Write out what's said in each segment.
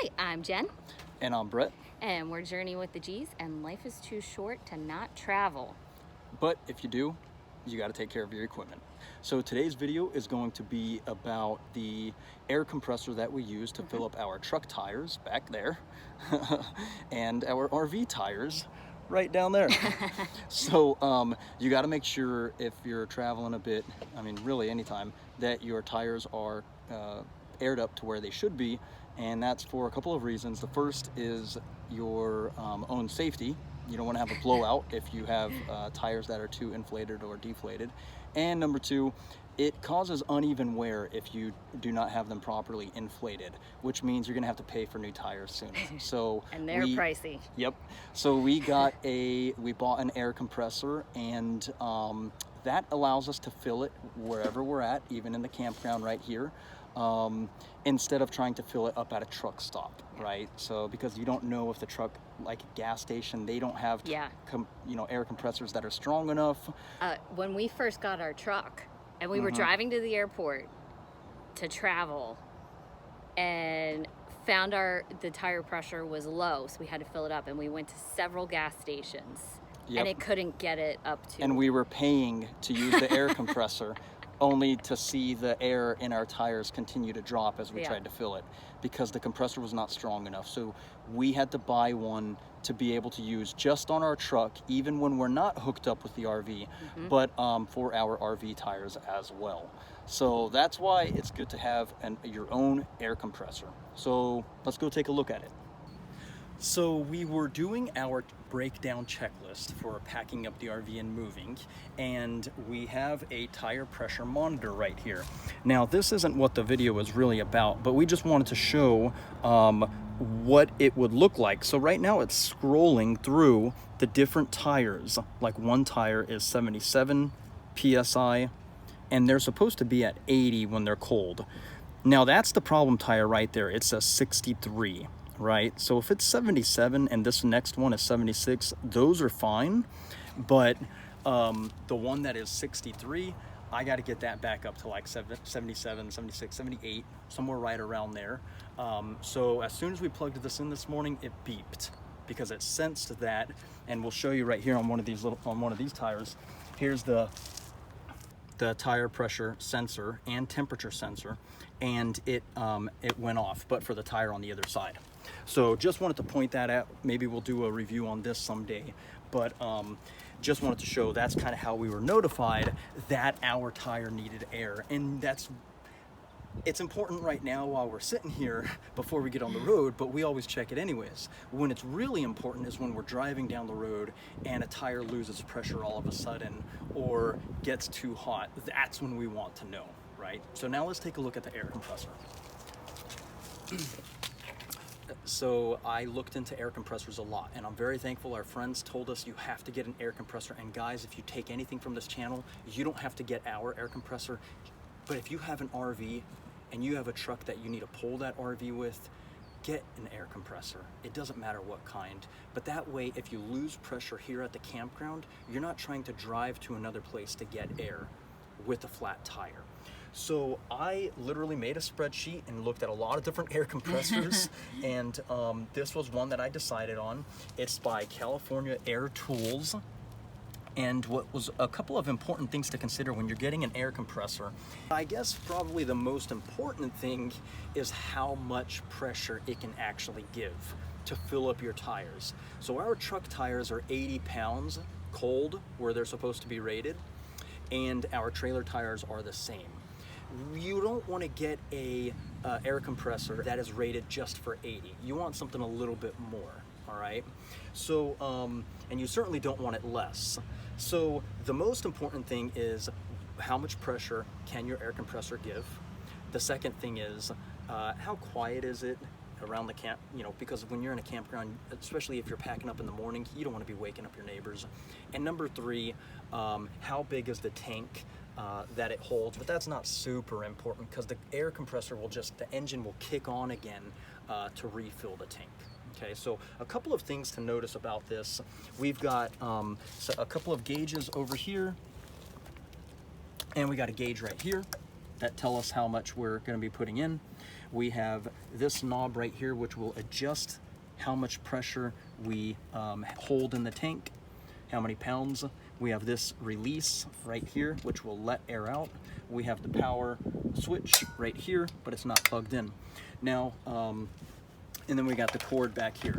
Hi, I'm Jen, And I'm Brett. and we're journeying with the G's, and life is too short to not travel. But if you do, you got to take care of your equipment. So today's video is going to be about the air compressor that we use to fill up our truck tires back there and our RV tires right down there. So you got to make sure if you're traveling a bit, I mean really anytime, that your tires are aired up to where they should be, and that's for a couple of reasons. The first is your own safety. You don't want to have a blowout if you have tires that are too inflated or deflated. And number two, it causes uneven wear if you do not have them properly inflated, which means you're going to have to pay for new tires soon. So And they're pricey. Yep. So we bought an air compressor, and that allows us to fill it wherever we're at, even in the campground right here. Instead of trying to fill it up at a truck stop, right? So because you don't know if the truck, like a gas station, they don't have air compressors that are strong enough. When we first got our truck and we were driving to the airport to travel and found the tire pressure was low, so we had to fill it up, and we went to several gas stations. Yep. And it couldn't get it up to. And we were paying to use the air compressor only to see the air in our tires continue to drop as we tried to fill it, because the compressor was not strong enough. So we had to buy one to be able to use just on our truck, even when we're not hooked up with the RV, but for our RV tires as well. So that's why it's good to have your own air compressor. So let's go take a look at it. So we were doing our breakdown checklist for packing up the RV and moving, and we have a tire pressure monitor right here. Now this isn't what the video is really about, but we just wanted to show what it would look like. So right now it's scrolling through the different tires. Like one tire is 77 PSI, and they're supposed to be at 80 when they're cold. Now that's the problem tire right there. It's a 63. Right, so if it's 77 and this next one is 76, those are fine, but the one that is 63, I got to get that back up to like 77, 76, 78, somewhere right around there. So as soon as we plugged this in this morning, it beeped because it sensed that, and we'll show you right here on one of these tires. Here's the tire pressure sensor and temperature sensor, and it went off, but for the tire on the other side. So just wanted to point that out. Maybe we'll do a review on this someday, but just wanted to show that's kind of how we were notified that our tire needed air. And it's important right now while we're sitting here before we get on the road, but we always check it anyways. When it's really important is when we're driving down the road and a tire loses pressure all of a sudden or gets too hot. That's when we want to know, right? So now let's take a look at the air compressor. So I looked into air compressors a lot, and I'm very thankful our friends told us you have to get an air compressor. And guys, if you take anything from this channel, you don't have to get our air compressor. But if you have an RV and you have a truck that you need to pull that RV with, get an air compressor. It doesn't matter what kind, but that way if you lose pressure here at the campground, you're not trying to drive to another place to get air with a flat tire. So I literally made a spreadsheet and looked at a lot of different air compressors, and this was one that I decided on. It's by California Air Tools. And what was a couple of important things to consider when you're getting an air compressor, I guess probably the most important thing is how much pressure it can actually give to fill up your tires. So our truck tires are 80 pounds cold where they're supposed to be rated, and our trailer tires are the same. You don't want to get a air compressor that is rated just for 80. You want something a little bit more, all right? So, and you certainly don't want it less. So the most important thing is how much pressure can your air compressor give? The second thing is how quiet is it around the camp, because when you're in a campground, especially if you're packing up in the morning, you don't want to be waking up your neighbors. And number three, how big is the tank that it holds? But that's not super important because the air compressor the engine will kick on again to refill the tank. Okay, so a couple of things to notice about this. We've got a couple of gauges over here, and we got a gauge right here. that tell us how much we're going to be putting in. We have this knob right here, which will adjust how much pressure we hold in the tank, how many pounds. We have this release right here, which will let air out. We have the power switch right here, but it's not plugged in. Now, and then we got the cord back here.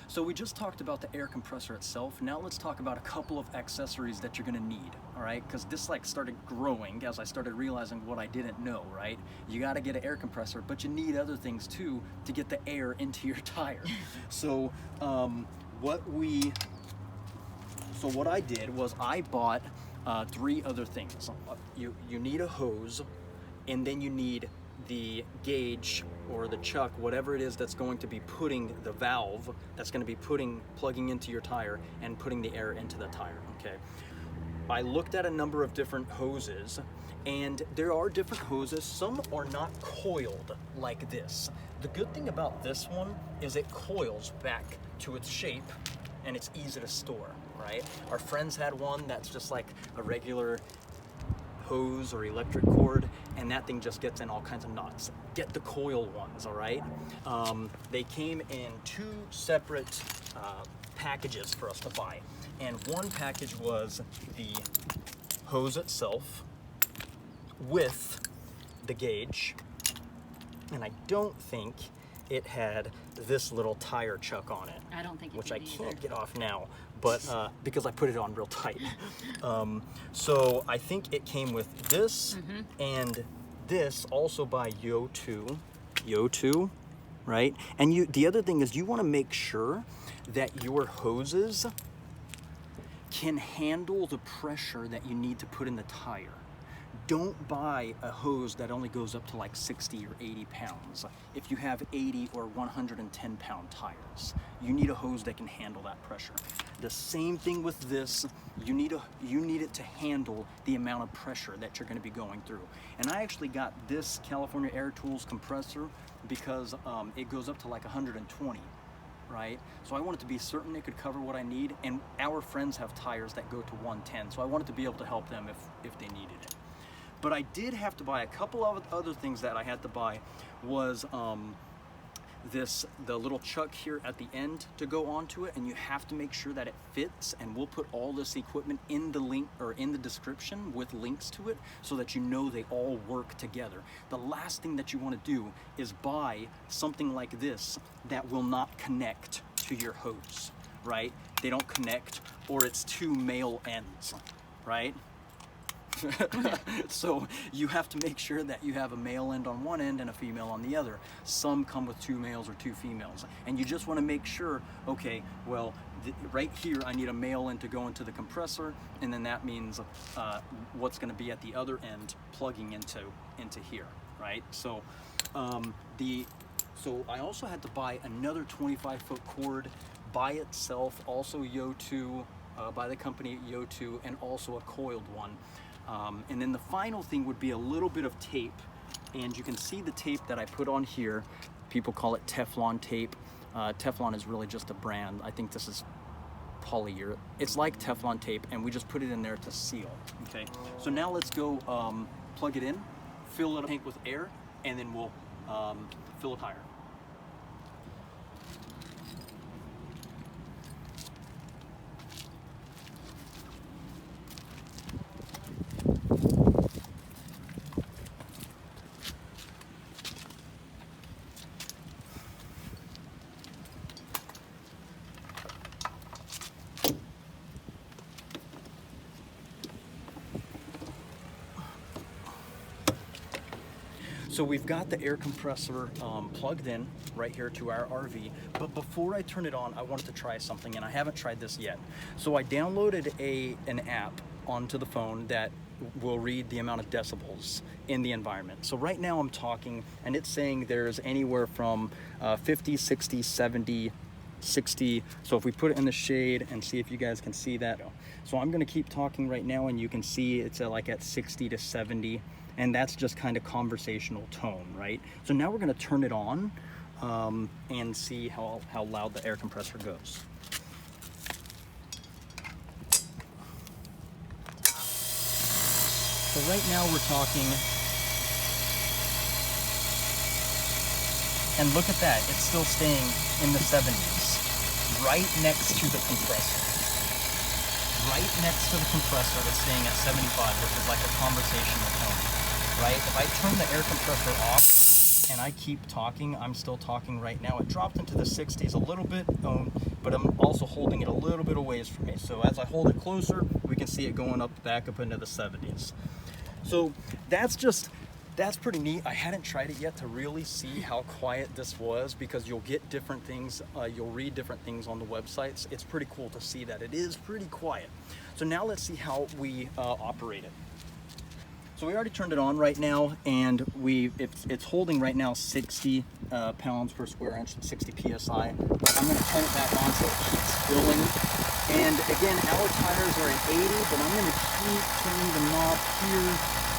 So we just talked about the air compressor itself. Now let's talk about a couple of accessories that you're gonna need, all right? Because this like started growing as I started realizing what I didn't know, right? You gotta get an air compressor, but you need other things too to get the air into your tire. So what I did was I bought 3 other things. You need a hose, and then you need the gauge or the chuck, whatever it is that's going to be putting the valve, that's going to be plugging into your tire and putting the air into the tire, okay? I looked at a number of different hoses, and there are different hoses. Some are not coiled like this. The good thing about this one is it coils back to its shape and it's easy to store, right? Our friends had one that's just like a regular hose or electric cord, and that thing just gets in all kinds of knots. Get the coil ones, all right? They came in 2 separate packages for us to buy, and one package was the hose itself with the gauge, and I don't think it had this little tire chuck on it. I don't think it which did I can't either. get off now, but because I put it on real tight. So I think it came with this and this, also by Yo2, right? And the other thing is you want to make sure that your hoses can handle the pressure that you need to put in the tire. Don't buy a hose that only goes up to like 60 or 80 pounds. If you have 80 or 110 pound tires, you need a hose that can handle that pressure. The same thing with this, you need it to handle the amount of pressure that you're going to be going through. And I actually got this California Air Tools compressor because it goes up to like 120. Right? So I wanted to be certain it could cover what I need, and our friends have tires that go to 110, so I wanted to be able to help them if they needed it. But I did have to buy a couple of other things that I had to buy was the little chuck here at the end to go onto it, and you have to make sure that it fits, and we'll put all this equipment in the link or in the description with links to it so that you know they all work together. The last thing that you want to do is buy something like this that will not connect to your hose, right? They don't connect, or it's 2 male ends, right? So you have to make sure that you have a male end on one end and a female on the other. Some come with 2 males or 2 females, and you just want to make sure, okay, well, right here I need a male end to go into the compressor, and then that means what's going to be at the other end plugging into here, right? So so I also had to buy another 25-foot cord by itself, also Yo2, by the company Yo2, and also a coiled one. And then the final thing would be a little bit of tape, and you can see the tape that I put on here. People call it Teflon tape. Teflon is really just a brand. I think this is polyurethane. It's like Teflon tape, and we just put it in there to seal, okay? So now let's go plug it in, fill it tank with air, and then we'll fill a tire. So we've got the air compressor plugged in right here to our RV, but before I turn it on, I wanted to try something, and I haven't tried this yet. So I downloaded an app onto the phone that will read the amount of decibels in the environment. So right now I'm talking, and it's saying there's anywhere from 50, 60, 70, 60. So if we put it in the shade and see if you guys can see that. So I'm gonna keep talking right now, and you can see it's at 60 to 70. And that's just kind of conversational tone, right? So now we're going to turn it on and see how loud the air compressor goes. So right now we're talking And look at that, it's still staying in the 70s, right next to the compressor. Right next to the compressor, it's staying at 75, which is like a conversational tone, right? If I turn the air compressor off and I keep talking, I'm still talking right now. It dropped into the 60s a little bit, but I'm also holding it a little bit away from me. So as I hold it closer, we can see it going back up into the 70s. So that's pretty neat. I hadn't tried it yet to really see how quiet this was, because you'll get different things, you'll read different things on the websites. It's pretty cool to see that it is pretty quiet. So now let's see how we operate it. So we already turned it on right now, and it's holding right now 60 pounds per square inch, 60 psi. I'm going to turn it back on so it keeps filling. And again, our tires are at 80, but I'm going to keep turning the knob here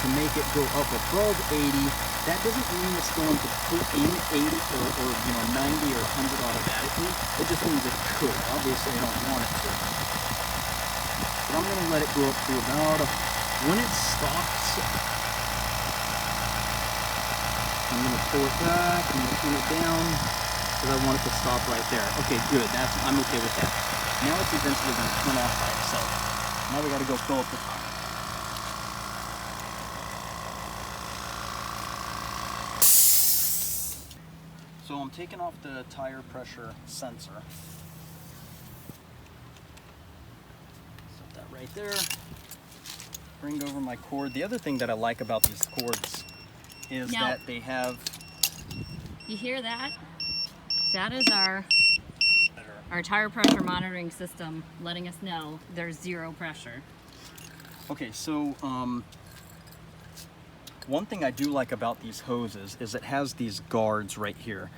to make it go up above 80. That doesn't mean it's going to put in 80 or 90 or 100 automatically. It just means it could. Obviously, I don't want it to. But I'm going to let it go up to about when it stops. I'm going to pull it back. I'm going to turn it down because I want it to stop right there. Okay, good. I'm okay with that. Now it's eventually going to turn off by itself. Now we got to go fill up the tire. So I'm taking off the tire pressure sensor. Set that right there. Bring over my cord. The other thing that I like about these cords is that they have... You hear that? That is our tire pressure monitoring system letting us know there's zero pressure. Okay, so one thing I do like about these hoses is it has these guards right here.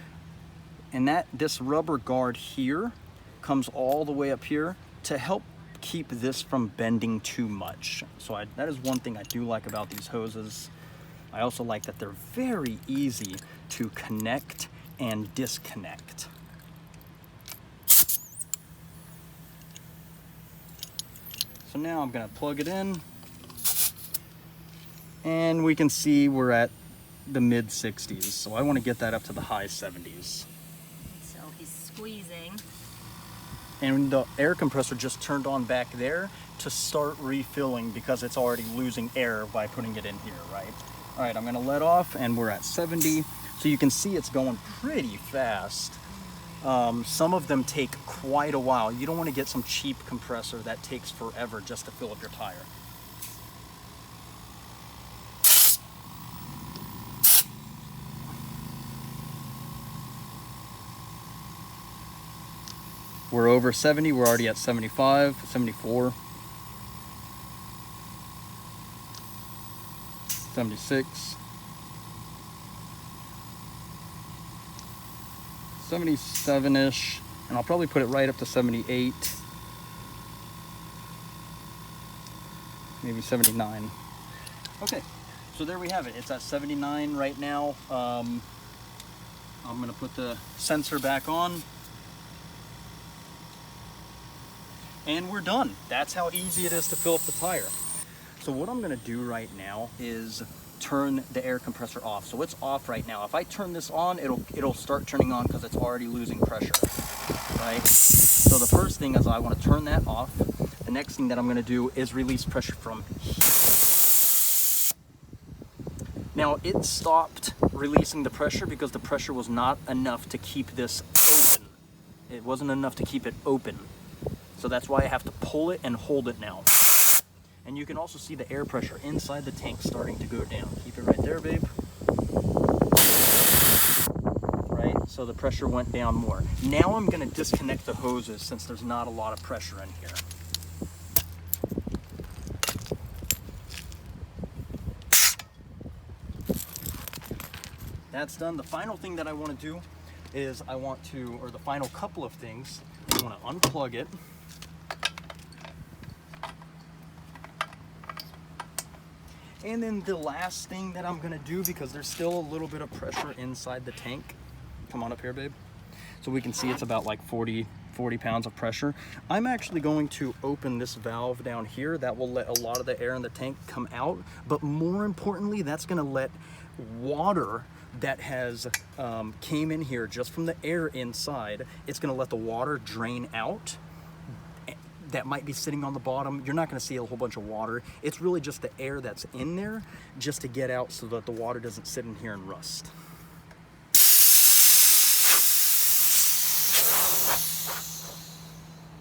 And this rubber guard here comes all the way up here to help keep this from bending too much. So that is one thing I do like about these hoses. I also like that they're very easy to connect and disconnect. So now I'm gonna plug it in, and we can see we're at the mid 60s. So I want to get that up to the high 70s. So he's squeezing. And the air compressor just turned on back there to start refilling because it's already losing air by putting it in here, right? All right, I'm gonna let off and we're at 70. So you can see it's going pretty fast. Some of them take quite a while. You don't want to get some cheap compressor that takes forever just to fill up your tire. We're over 70, we're already at 75, 74, 76, 77-ish, and I'll probably put it right up to 78, maybe 79. Okay, so there we have it. It's at 79 right now. I'm gonna put the sensor back on. And we're done. That's how easy it is to fill up the tire. So what I'm gonna do right now is turn the air compressor off. So it's off right now. If I turn this on, it'll start turning on because it's already losing pressure, right? So the first thing is I want to turn that off. The next thing that I'm gonna do is release pressure from here. Now it stopped releasing the pressure because the pressure was not enough to keep this open. It wasn't enough to keep it open. So that's why I have to pull it and hold it now. And you can also see the air pressure inside the tank starting to go down. Keep it right there, babe. Right, so the pressure went down more. Now I'm gonna disconnect the hoses since there's not a lot of pressure in here. That's done. The final thing that I wanna do is the final couple of things, I wanna unplug it. And then the last thing that I'm gonna do, because there's still a little bit of pressure inside the tank. Come on up here, babe. So we can see it's about like 40 pounds of pressure. I'm actually going to open this valve down here. That will let a lot of the air in the tank come out. But more importantly, that's gonna let water that has came in here just from the air inside. It's going to let the water drain out. That might be sitting on the bottom. You're not going to see a whole bunch of water. It's really just the air that's in there just to get out so that the water doesn't sit in here and rust.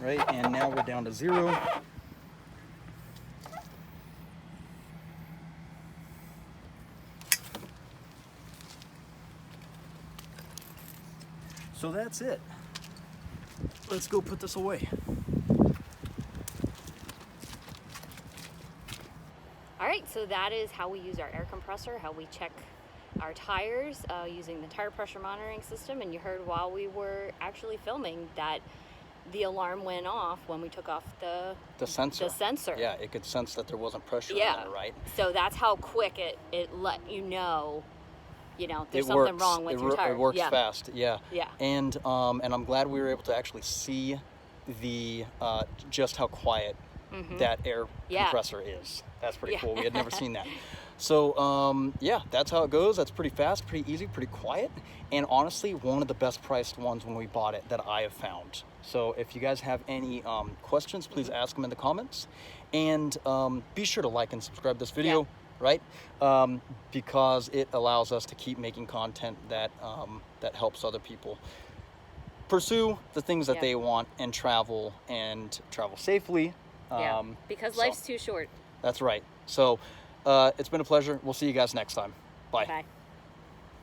Right, and now we're down to 0. So that's it. Let's go put this away. All right, so that is how we use our air compressor, how we check our tires using the tire pressure monitoring system. And you heard while we were actually filming that the alarm went off when we took off the sensor. The sensor. Yeah, it could sense that there wasn't pressure in there, right? So that's how quick it let you know, there's It something works. wrong with your tire. It works fast, yeah. Yeah. And I'm glad we were able to actually see the just how quiet that air compressor is. That's pretty cool. We had never seen that. So yeah, that's how it goes. That's pretty fast, pretty easy, pretty quiet, and honestly, one of the best priced ones when we bought it that I have found. So if you guys have any questions, please ask them in the comments, and be sure to like and subscribe this video, right? Because it allows us to keep making content that that helps other people pursue the things that they want and travel safely. Because life's too short. That's right. So it's been a pleasure. We'll see you guys next time. Bye. Bye.